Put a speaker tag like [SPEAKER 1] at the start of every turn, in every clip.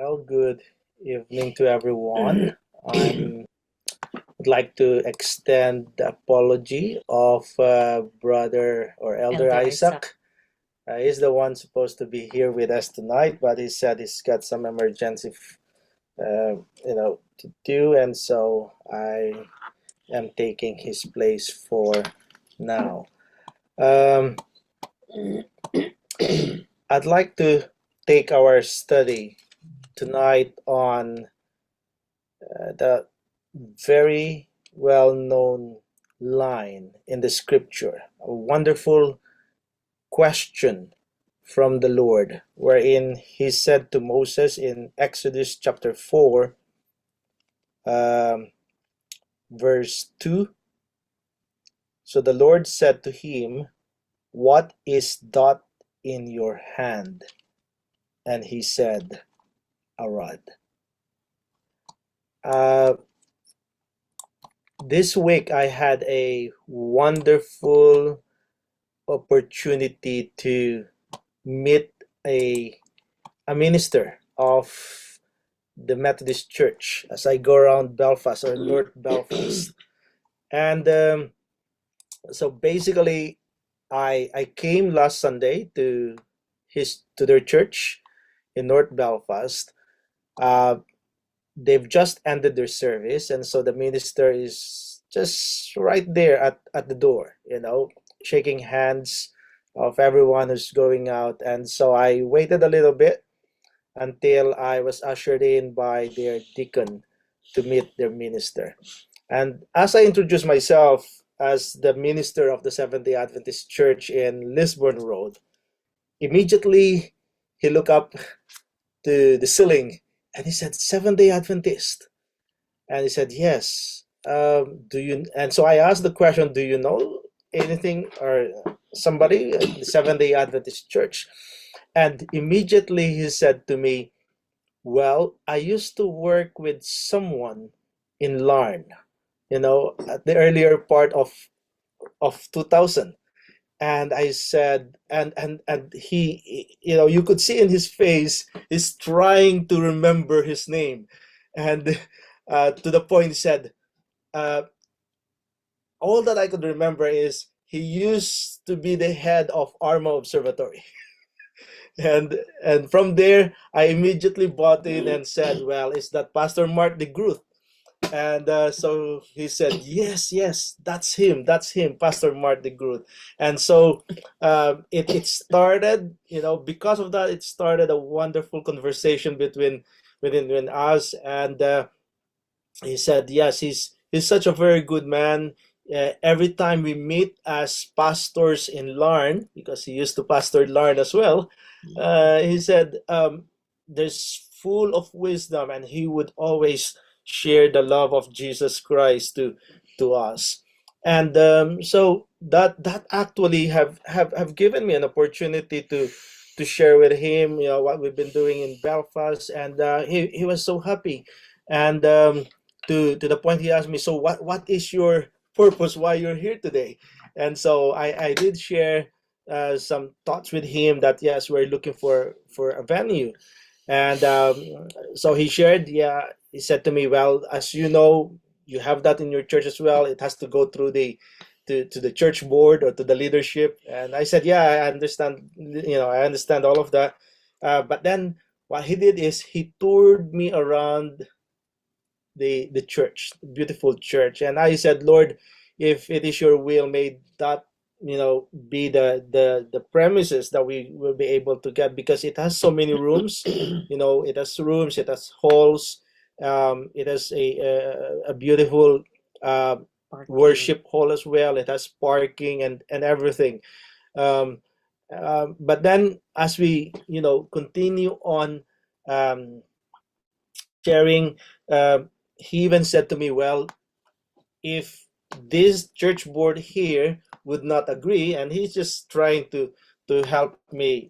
[SPEAKER 1] Well, good evening to everyone. I would like to extend the apology of Brother or Elder
[SPEAKER 2] Elder
[SPEAKER 1] Isaac. He's the one supposed to be here with us tonight, but he said he's got some emergency, to do, and so I am taking his place for now. Um, I'd like to take our study tonight on the very well known line in the scripture, a wonderful question from the Lord, wherein he said to Moses in Exodus chapter 4, verse 2. So the Lord said to him, "What is that in your hand?" And he said, "A rod." This week I had a wonderful opportunity to meet a minister of the Methodist Church as I go around Belfast or North Belfast. And so basically I came last Sunday to their church in North Belfast. They've just ended their service, and so the minister is just right there at the door, shaking hands of everyone who's going out. And so I waited a little bit until I was ushered in by their deacon to meet their minister. And as I introduced myself as the minister of the Seventh-day Adventist Church in Lisburn Road, immediately he looked up to the ceiling and he said, "Seventh-day Adventist?" And he said, "Yes. Do you?" And so I asked the question, "Do you know anything or somebody at the Seventh-day Adventist Church?" And immediately he said to me, "Well, I used to work with someone in Larne, at the earlier part of 2000." And I said, and he, you could see in his face, he's trying to remember his name. And to the point, he said, all that I could remember is he used to be the head of Arma Observatory. And from there, I immediately bought in and said, "Well, is that Pastor Mark de Groot?" And so he said, yes, that's him, Pastor Mark de Groot." And so it started, because of that, it started a wonderful conversation between us. And he said, yes, he's such a very good man. Every time we meet as pastors in Larne, because he used to pastor Larne as well, he said, there's full of wisdom, and he would always share the love of Jesus Christ to us. And so that actually have given me an opportunity to share with him, what we've been doing in Belfast. And he was so happy. And to the point, he asked me, "So what is your purpose, why you're here today?" And so I did share some thoughts with him that yes, we're looking for a venue. And so he shared, he said to me, "Well, as you know, you have that in your church as well. It has to go through to the church board or to the leadership." And I said, "Yeah, I understand. I understand all of that." But then what he did is he toured me around the church, the beautiful church. And I said, "Lord, if it is your will, may that be the premises that we will be able to get, because it has so many rooms. It has rooms, it has halls, it has a beautiful worship hall as well. It has parking and everything." But then as we continue on sharing, he even said to me, "Well, if this church board here would not agree," and he's just trying to help me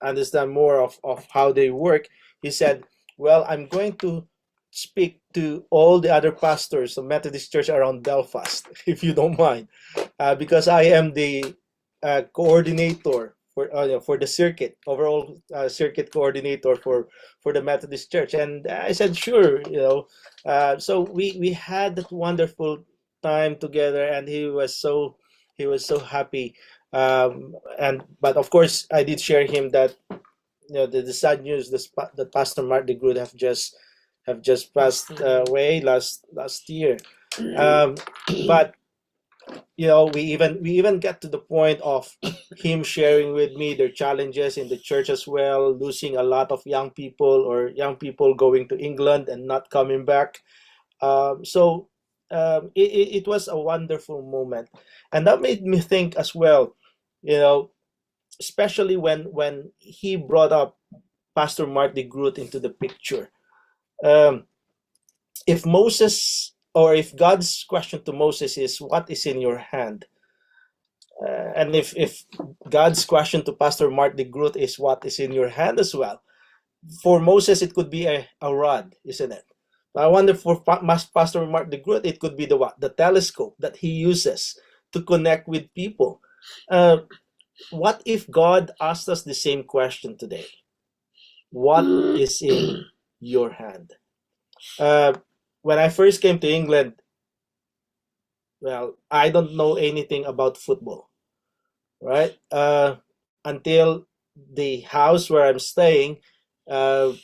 [SPEAKER 1] understand more of how they work, he said, "Well, I'm going to speak to all the other pastors of Methodist Church around Belfast, if you don't mind, because I am the coordinator for the circuit overall circuit coordinator for the Methodist Church. And I said, sure, so we had that wonderful time together, and he was so happy. And but of course, I did share him that the sad news that Pastor Mark DeGrood have just passed away last year. But we even get to the point of him sharing with me their challenges in the church as well, losing a lot of young people going to England and not coming back. So it was a wonderful moment, and that made me think as well, especially when he brought up Pastor Mark DeGroot into the picture. Um, if Moses, or if God's question to Moses is, "What is in your hand?" And if God's question to Pastor Mark DeGroot is, "What is in your hand?" as well, for Moses it could be a rod, isn't it? I wonder for Pastor Mark DeGroot, it could be the telescope that he uses to connect with people. What if God asked us the same question today? What is in your hand? When I first came to England, well, I don't know anything about football, right? Until the house where I'm staying, uh,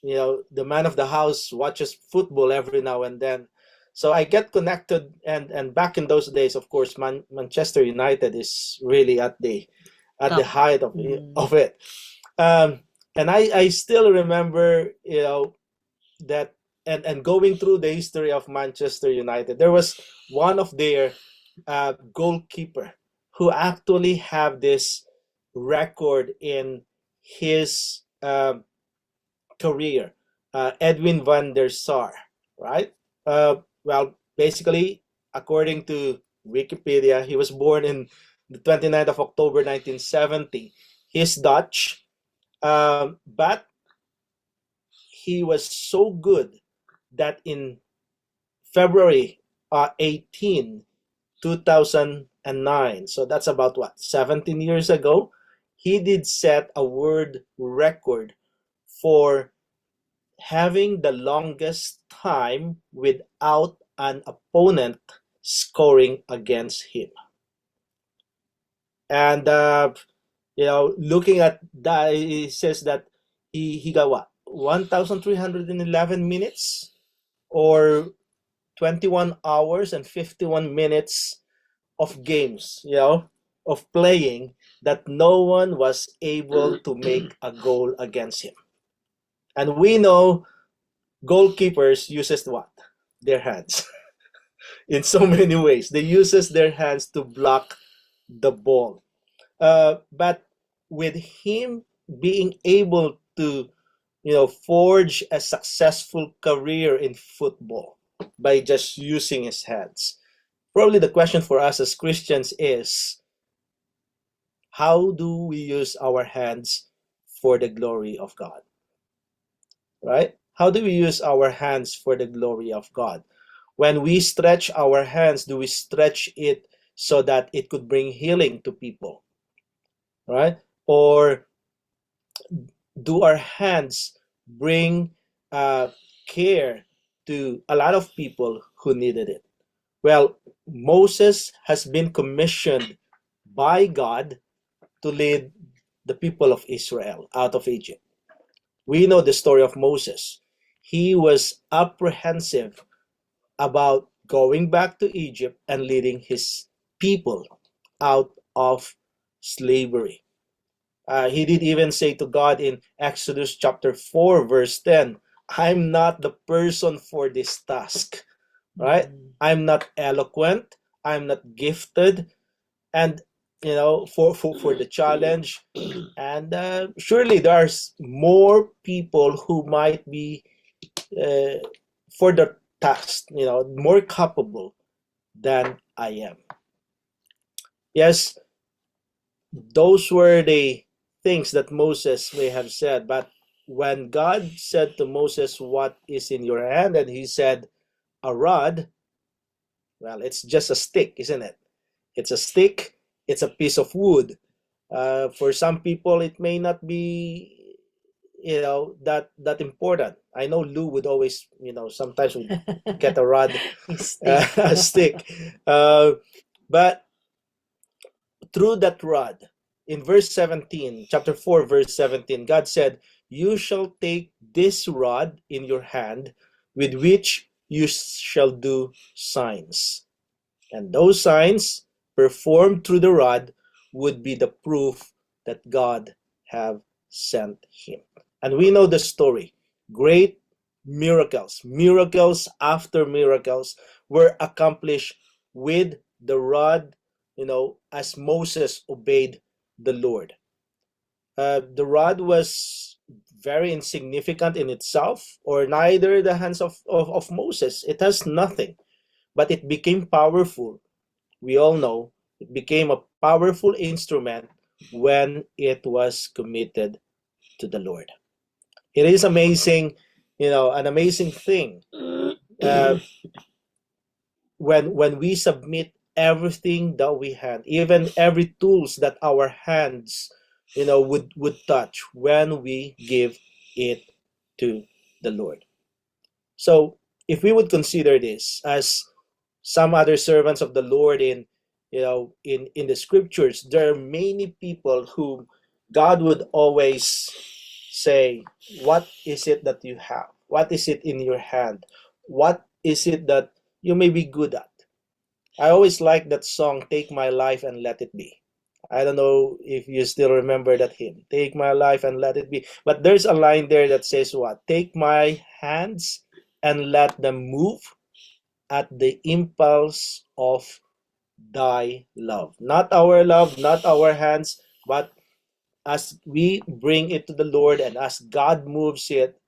[SPEAKER 1] the man of the house watches football every now and then. So I get connected, and back in those days, of course, Manchester United is really at the
[SPEAKER 2] Top.
[SPEAKER 1] height of it. And I still remember, that and going through the history of Manchester United, there was one of their goalkeeper who actually have this record in his career, Edwin van der Sar, right? Well, basically, according to Wikipedia, he was born in the 29th of October 1970. He's Dutch, but he was so good that in February 18, 2009, so that's about 17 years ago, he did set a world record for having the longest time without an opponent scoring against him. And looking at that, it says that he got what, 1,311 minutes, or 21 hours and 51 minutes of games, of playing, that no one was able to make a goal against him. And we know goalkeepers uses what? Their hands. In so many ways. They uses their hands to block the ball. But with him being able to, forge a successful career in football by just using his hands, probably the question for us as Christians is, how do we use our hands for the glory of God? Right? How do we use our hands for the glory of God? When we stretch our hands, do we stretch it so that it could bring healing to people? Right? Or do our hands bring care to a lot of people who needed it? Well, Moses has been commissioned by God to lead the people of Israel out of Egypt. We know the story of Moses. He was apprehensive about going back to Egypt and leading his people out of slavery. He did even say to God in Exodus chapter 4, verse 10, "I'm not the person for this task," right? I'm not eloquent, I'm not gifted, and for the challenge. And surely there's more people who might be for the task, more capable than I am. Yes, those were the things that Moses may have said, but when God said to Moses, "What is in your hand?" and he said, "A rod," well, it's just a stick, isn't it? It's a stick, it's a piece of wood. For some people, it may not be, that important. I know Lou would always, sometimes would get a rod, a stick, but through that rod, in verse 17, chapter 4, verse 17, God said, "You shall take this rod in your hand, with which you shall do signs. And those signs performed through the rod would be the proof that God have sent him." And we know the story. Great miracles, miracles after miracles were accomplished with the rod, as Moses obeyed the Lord. The rod was very insignificant in itself, or neither the hands of Moses. It has nothing, but it became powerful. We all know it became a powerful instrument when it was committed to the Lord. It is amazing, an amazing thing, when we submit everything that we had, even every tools that our hands, would touch, when we give it to the Lord. So if we would consider this as some other servants of the Lord in the scriptures, there are many people whom God would always say, "What is it that you have? What is it in your hand? What is it that you may be good at?" I always like that song, "Take My Life and Let It Be." I don't know if you still remember that hymn, "Take my life and let it be." But there's a line there that says what? "Take my hands and let them move at the impulse of thy love." Not our love, not our hands, but as we bring it to the Lord, and as God moves it,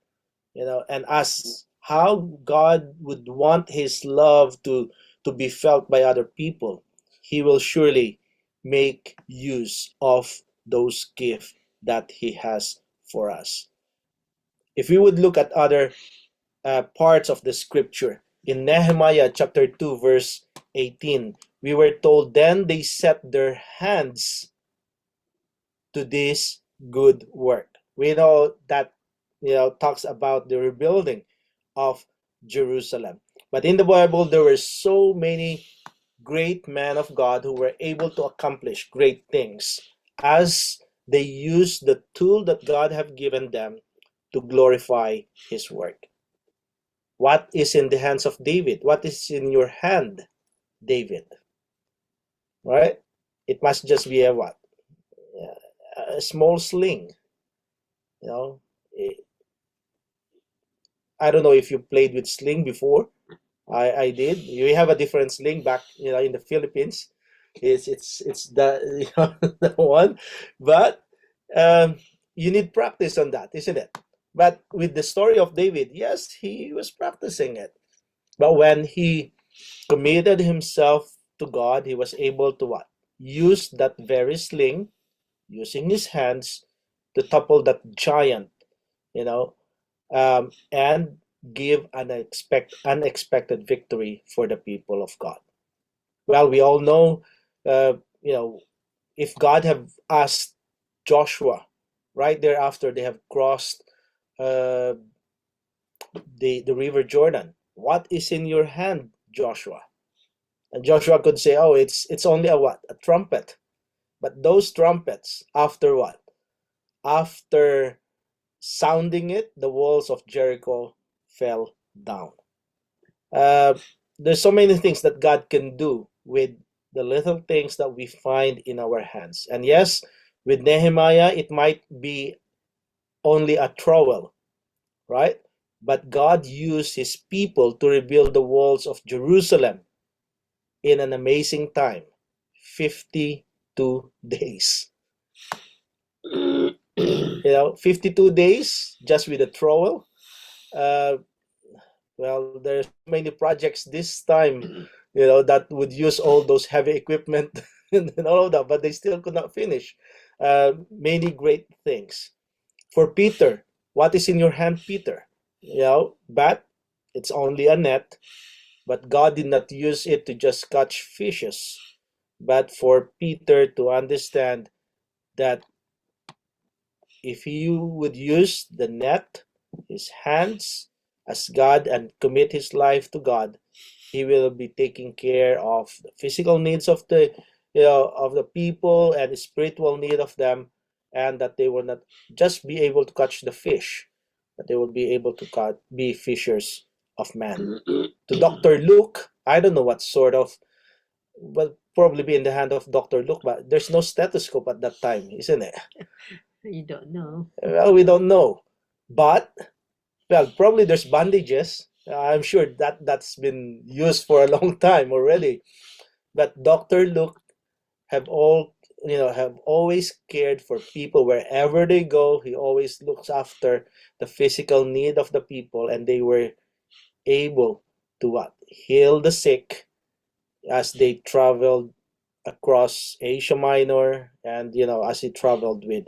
[SPEAKER 1] and as how God would want his love to be felt by other people, he will surely make use of those gifts that he has for us. If we would look at other parts of the scripture, in Nehemiah chapter 2, verse 18, we were told, "Then they set their hands to this good work." We know that, talks about the rebuilding of Jerusalem. But in the Bible, there were so many great men of God who were able to accomplish great things as they used the tool that God have given them to glorify his work. What is in the hands of David? What is in your hand, David? Right? It must just be a what? A small sling. I don't know if you played with sling before. I did. We have a different sling back, in the Philippines. It's the the one, but you need practice on that, isn't it? But with the story of David, yes, he was practicing it. But when he committed himself to God, he was able to what? Use that very sling, using his hands to topple that giant, and give an unexpected victory for the people of God. Well, we all know, uh, if God have asked Joshua right thereafter they have crossed uh, the river Jordan, "What is in your hand, Joshua?" And Joshua could say, "Oh, it's only a what? A trumpet." But those trumpets, after what? After sounding it, the walls of Jericho fell down. Uh, there's so many things that God can do with the little things that we find in our hands. And yes, with Nehemiah, it might be only a trowel, right? But God used his people to rebuild the walls of Jerusalem in an amazing time, 52 days. 52 days just with a trowel. Uh, well, there's many projects this time, that would use all those heavy equipment and all of that, but they still could not finish many great things. For Peter, what is in your hand, Peter? But it's only a net, but God did not use it to just catch fishes, but for Peter to understand that if he would use the net, his hands, as God and commit his life to God, he will be taking care of the physical needs of the of the people and the spiritual need of them, and that they will not just be able to catch the fish, but they will be able to be fishers of man. To Dr. Luke, I don't know what sort of, but probably be in the hand of Dr. Luke, but there's no stethoscope at that time, isn't it?
[SPEAKER 2] You don't know.
[SPEAKER 1] Well, we don't know, but well, probably there's bandages. I'm sure that that's been used for a long time already. But Dr. Luke have have always cared for people wherever they go. He always looks after the physical need of the people, and they were able to what? Heal the sick as they traveled across Asia Minor, and as he traveled with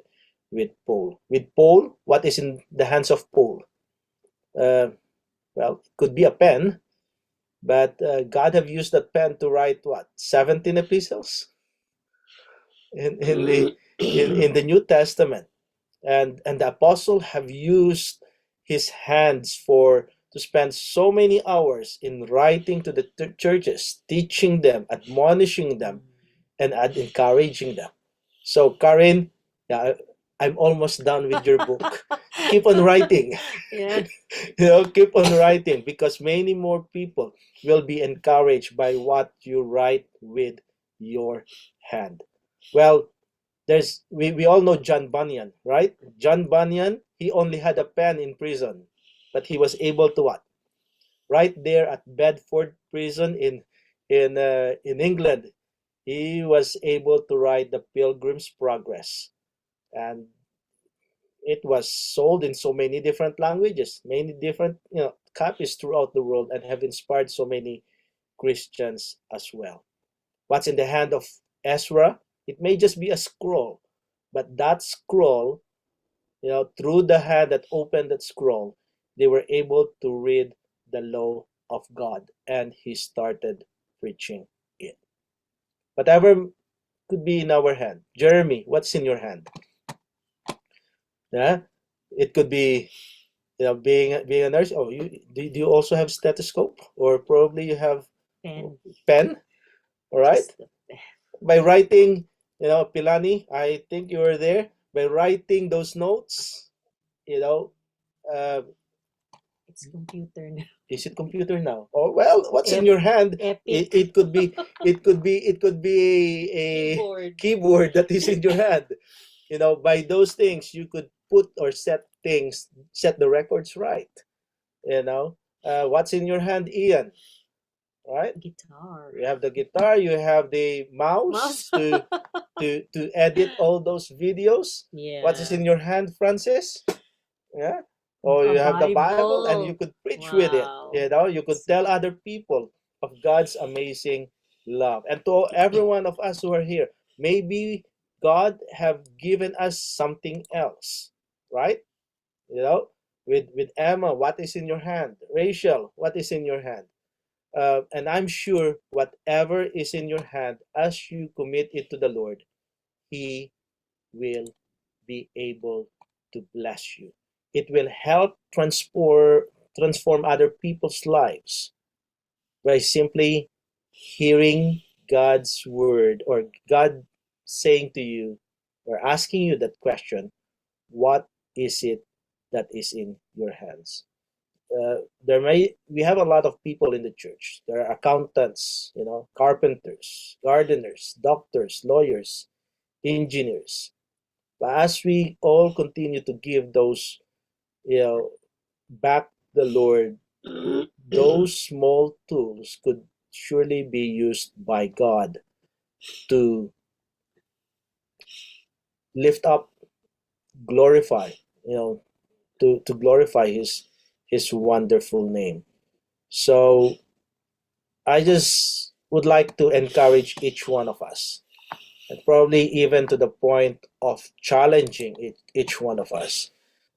[SPEAKER 1] Paul. With Paul, what is in the hands of Paul? Well, it could be a pen, but God have used that pen to write what? 17 epistles in the New Testament, and the apostle have used his hands to spend so many hours in writing to the churches, teaching them, admonishing them, and encouraging them. So, Karen, yeah, I'm almost done with your book. Keep on writing.
[SPEAKER 2] Yeah.
[SPEAKER 1] Keep on writing, because many more people will be encouraged by what you write with your hand. Well, we all know John Bunyan, right? John Bunyan, he only had a pen in prison, but he was able to what? Right there at Bedford prison in England, he was able to write the Pilgrim's Progress, and it was sold in so many different languages, many different copies throughout the world, and have inspired so many Christians as well. What's in the hand of Ezra? It may just be a scroll, but that scroll, through the hand that opened that scroll, they were able to read the law of God, and he started preaching it. Whatever could be in our hand. Jeremy, what's in your hand? Yeah, it could be, being a nurse. Oh, do you also have stethoscope, or probably you have pen? All right. By writing, Pilani, I think you were there. By writing those notes,
[SPEAKER 2] it's computer now.
[SPEAKER 1] Is it computer now? Or well, what's in your hand? It could be a keyboard that is in your hand. By those things you could put or set the records right. What's in your hand, Ian? Right?
[SPEAKER 2] Guitar.
[SPEAKER 1] You have the guitar. You have the mouse to edit all those videos.
[SPEAKER 2] Yeah.
[SPEAKER 1] What is in your hand, Francis? Yeah. Or you have the Bible, and you could preach with it. You could tell other people of God's amazing love. And to every one of us who are here, maybe God have given us something else, right? With Emma, what is in your hand? Rachel, what is in your hand? And I'm sure whatever is in your hand, as you commit it to the Lord, He will be able to bless you. It will help transform other people's lives by simply hearing God's word, or God saying to you, or asking you that question, what is it that is in your hands? We have a lot of people in the church. There are accountants, carpenters, gardeners, doctors, lawyers, engineers. But as we all continue to give those, back the Lord, those small tools could surely be used by God to lift up, glorify, to glorify His wonderful name. So I just would like to encourage each one of us, and probably even to the point of challenging each one of us,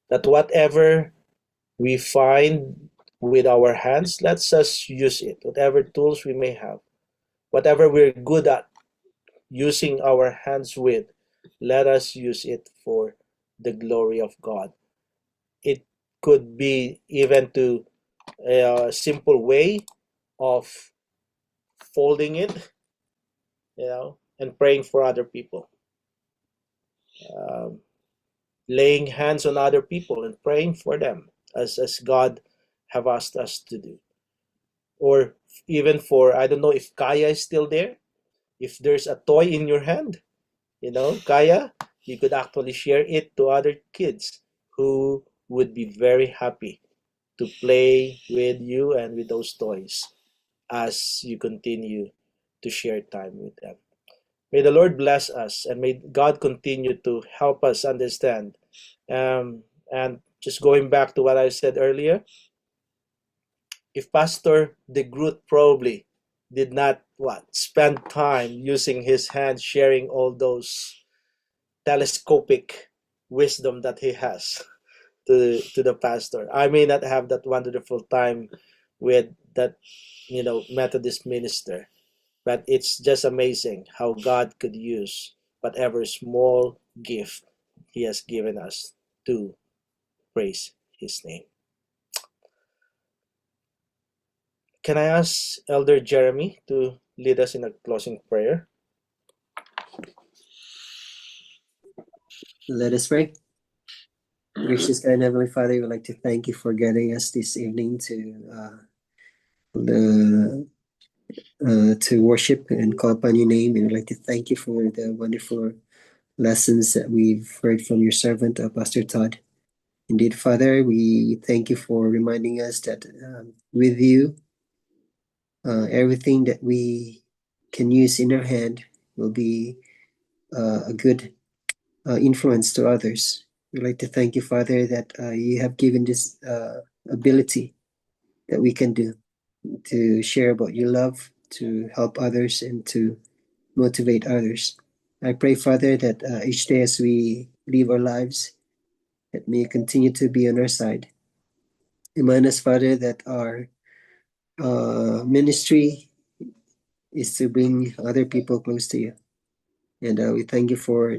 [SPEAKER 1] that whatever we find with our hands, let's just use it. Whatever tools we may have, whatever we're good at using our hands with, let us use it for the glory of God. It could be even to a simple way of folding it, and praying for other people, um, laying hands on other people and praying for them as God have asked us to do. Or even for, I don't know if Kaya is still there. If there's a toy in your hand, Kaya, you could actually share it to other kids who would be very happy to play with you and with those toys as you continue to share time with them. May the Lord bless us and may God continue to help us understand. And just going back to what I said earlier, if Pastor De Groot probably did not spend time using his hands sharing all those telescopic wisdom that he has to the pastor, I may not have that wonderful time with that Methodist minister. But it's just amazing how God could use whatever small gift He has given us to praise His name. Can I ask Elder Jeremy to lead us in a closing prayer?
[SPEAKER 3] Let us pray. Gracious God and Heavenly Father, we would like to thank you for getting us this evening to worship and call upon your name. And we'd like to thank you for the wonderful lessons that we've heard from your servant, Pastor Todd. Indeed, Father, we thank you for reminding us that with you, everything that we can use in our hand will be a good influence to others. We'd like to thank you, Father, that you have given this ability that we can do to share about your love, to help others, and to motivate others. I pray, Father, that each day as we live our lives, that may you continue to be on our side. Remind us, Father, that our ministry is to bring other people close to you. And we thank you for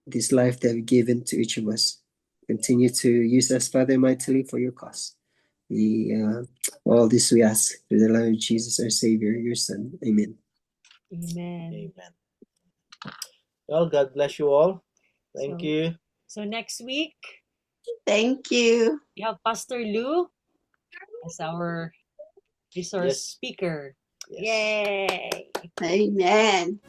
[SPEAKER 3] this life that you've given to each of us. Continue to use us, Father, mightily for your cause. All this we ask through the Lord Jesus, our Savior, your Son. Amen.
[SPEAKER 2] Amen.
[SPEAKER 1] Amen. Well, God bless you all. Thank
[SPEAKER 2] So-
[SPEAKER 1] you.
[SPEAKER 2] So next week,
[SPEAKER 4] Thank you.
[SPEAKER 2] we have Pastor Lou as our resource
[SPEAKER 1] Yes.
[SPEAKER 2] speaker.
[SPEAKER 1] Yes.
[SPEAKER 2] Yay!
[SPEAKER 4] Amen.